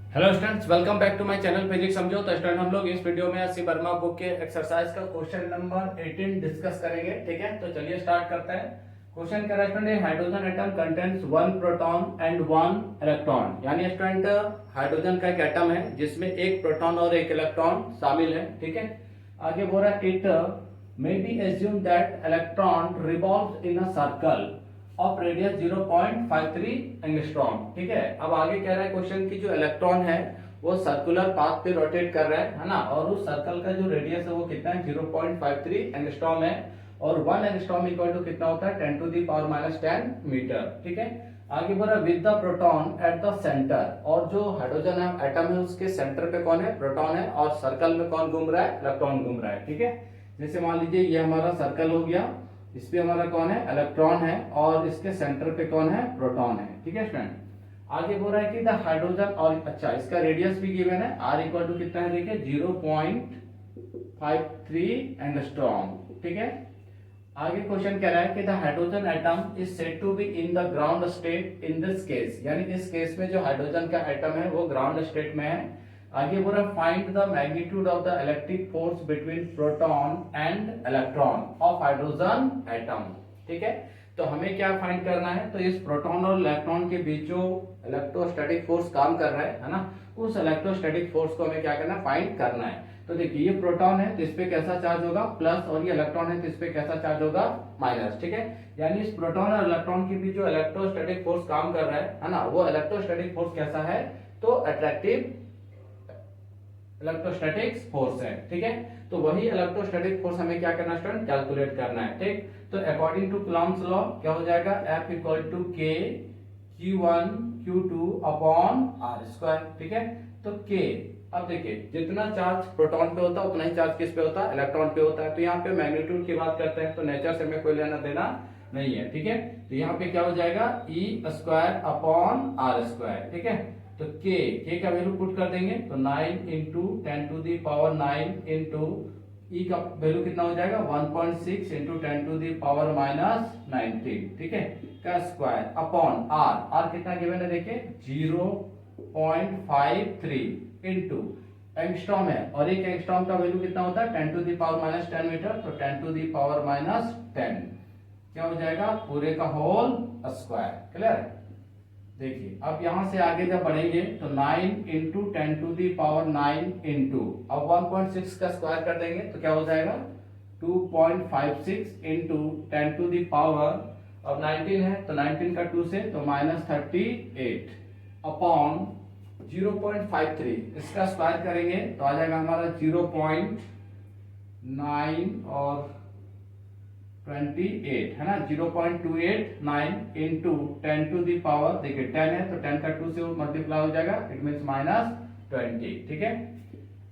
Hello students, welcome back to my channel physics समझो। तो student हम लोग इस वीडियो में एससी वर्मा बुक के एक्सरसाइज का क्वेश्चन नंबर 18 डिस्कस करेंगे। ठीक है, तो चलिए स्टार्ट करते हैं। क्वेश्चन क्या है student, hydrogen atom contains one proton and one electron. यानी स्टूडेंट हाइड्रोजन का एक एटम है जिसमें एक प्रोटॉन और एक इलेक्ट्रॉन शामिल है। ठीक है, आगे बोल रहा है it may be assume that electron revolves in a circle of radius 0.53 angstrom. ठीक है, अब आगे कह रहा है क्वेश्चन की जो इलेक्ट्रॉन है वो सर्कुलर पाथ पे रोटेट कर रहा है ना, और उस सर्कल का जो रेडियस है वो कितना है 0.53 एंगस्ट्रॉम है, और 1 एंगस्ट्रॉम इक्वल टू कितना होता है 10 to the power minus 10 metre. ठीक है, आगे बोल रहा है with the proton at the centre, और जो हाइड्रोजन एटम है उसके सेंटर पे कौन है, प्रोटॉन है, और सर्कल में कौन घूम रहा है, इलेक्ट्रॉन घूम रहा है। ठीक है, जैसे मान लीजिए ये हमारा सर्कल हो गया, इस पे हमारा कौन है, इलेक्ट्रॉन है, और इसके सेंटर पे कौन है, प्रोटॉन है। ठीक है स्टूडेंट, आगे बोल रहा है कि द हाइड्रोजन, और अच्छा इसका रेडियस भी गिवन है, आर इक्वल टू कितना है देखिए 0.53 एंगस्ट्रॉम। ठीक है, आगे क्वेश्चन कह रहा है कि the hydrogen atom is said to be in the ground state in this case, यानी इस केस में जो हाइड्रोजन का एटम है वो ग्राउंड स्टेट में है। आगे बोल रहा है find the magnitude of the electric force between proton and electron of hydrogen atom. ठीक है, तो हमें क्या फाइंड करना है, तो इस प्रोटॉन और इलेक्ट्रॉन के बीच जो इलेक्ट्रोस्टैटिक फोर्स काम कर रहा है ना, उस इलेक्ट्रोस्टैटिक फोर्स को हमें क्या करना है, फाइंड करना है। तो देखिए ये प्रोटॉन है तो इस पे कैसा चार्ज होगा प्लस, और ये इलेक्ट्रॉन है तो इस पे कैसा चार्ज होगा माइनस। ठीक है, यानी इस प्रोटॉन और इलेक्ट्रॉन के बीच जो इलेक्ट्रोस्टैटिक फोर्स काम कर रहा है ना, वो इलेक्ट्रोस्टैटिक फोर्स कैसा है, तो अट्रैक्टिव इलेक्ट्रोस्टैटिक फोर्स है। ठीक है, तो वही इलेक्ट्रोस्टैटिक फोर्स हमें क्या करना है स्टूडेंट, कैलकुलेट करना है। ठीक, तो अकॉर्डिंग टू कूलम्ब्स लॉ क्या हो जाएगा, F equal to K Q1 Q2 upon R square. ठीक है, तो K, अब देखिए जितना चार्ज प्रोटॉन पे होता है उतना ही चार्ज किस पे होता है, इलेक्ट्रॉन पे होता है। तो यहाँ पे मैग्नीट्यूड की बात करते हैं तो नेचर से हमें कोई लेना देना नहीं है। ठीक है, तो यहाँ पे क्या हो जाएगा E square upon R square. ठीक है, तो k का वैल्यू पुट कर देंगे तो 9 into 10 to the power 9 into E का वैल्यू कितना हो जाएगा 1.6 into 10 to the power minus 19। ठीक है, का स्क्वायर अपॉन आर कितना गिवन है देखिए 0.53 इंटू एंगस्ट्रॉम है, और एक एंगस्ट्रॉम का वैल्यू कितना होता है 10 to the power minus 10 metre, तो 10 टू दी पावर माइनस 10 क्या हो जाएगा पूरे का होल स्क्वायर। क्लियर है, देखिए अब यहां से आगे जब बढ़ेंगे तो 9 into 10 to the power 9 into अब 1.6 का स्क्वायर कर देंगे तो क्या हो जाएगा 2.56 इंटू 10 टू दी पावर, अब 19 है तो 19 का 2 से तो माइनस 38 अपॉन 0.53, इसका स्क्वायर करेंगे तो आ जाएगा हमारा 0.9 और 28 है ना, 0.289 इंटू 10 टू दी पावर, देखिए 10 है तो 10 का 2 से मल्टीप्लाई हो जाएगा, इट मींस माइनस 20। ठीक है,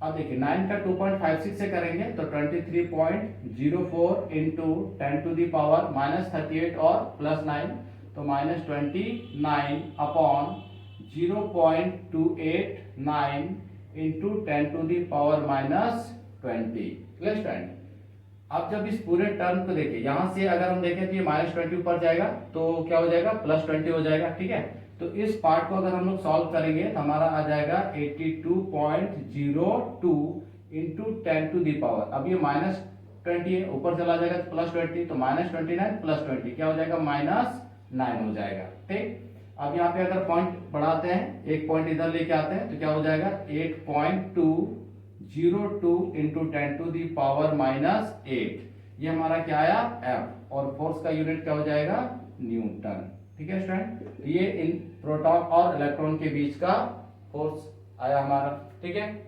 अब देखिए 9 का 2.56 से करेंगे तो 23.04 into 10 to the power minus 38 और प्लस 9 तो minus 29 upon 0.289 into 10 to the power minus 20। Clear student, अब जब इस पूरे टर्म को देखिए यहां से अगर हम देखें तो ये माइनस 20 ऊपर जाएगा तो क्या हो जाएगा प्लस 20 हो जाएगा। ठीक है, तो इस पार्ट को अगर हम लोग सॉल्व करेंगे तो हमारा आ जाएगा 82.02 इंटू 10 टू दी पावर, अब ये माइनस 20 है ऊपर चला जाएगा तो प्लस 20, तो माइनस 29 प्लस 20 क्या हो जाएगा माइनस 9 हो जाएगा। ठीक, अब यहाँ पे अगर पॉइंट बढ़ाते हैं, एक पॉइंट इधर लेके आते हैं तो क्या हो जाएगा 8.202 into 10 to the power minus 8, ये हमारा क्या आया F, और फोर्स का यूनिट क्या हो जाएगा न्यूटन। ठीक है स्टूडेंट, ये इन प्रोटॉन और इलेक्ट्रॉन के बीच का फोर्स आया हमारा। ठीक है,